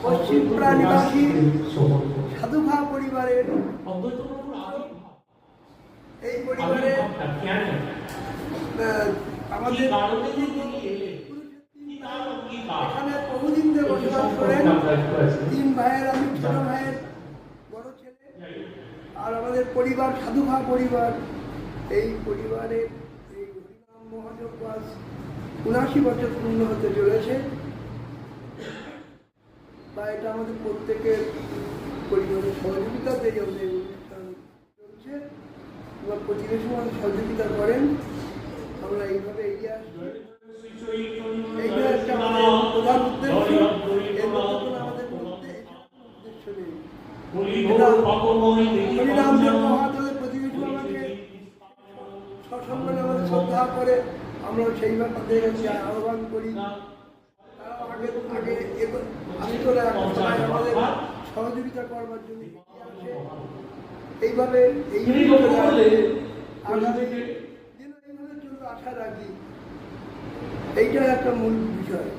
পশ্চিম প্রাণীবাসী সাধুভা পরিবারের এই পরিবারে আমাদের এখানে বহুদিন ধরে বসবাস করেন। 3 ভাইয়ের, আমি ছোট ভাইয়ের বড় ছেলে। আর আমাদের পরিবার সাধুভা পরিবার, এই পরিবারের এই হরিনাম মহাযজ্ঞ 79 বছর পূর্ণ হতে চলেছে। বা এটা আমাদের প্রত্যেকের পরিবারের সহযোগিতাতে আমাদের অনুষ্ঠান চলছে এবং প্রতিবেশী মানুষ সহযোগিতা করেন। আমরা এইভাবে এগিয়ে আসছি। এইটা একটা আমাদের প্রধান উদ্দেশ্য। এর মধ্যে কোনো আমাদের মধ্যে উদ্দেশ্য নেই। হরিনাম যজ্ঞ মহাদেবের প্রতিবেশী আমাকে সসম্মানে আমাদের শ্রদ্ধা করে, আমরা সেই ব্যাপারে আহ্বান করি। আমাদের সহযোগিতা করবার জন্য এইভাবে আগামী দিন এইভাবে জন্য আশা রাখি। এইটাই একটা মূল বিষয়।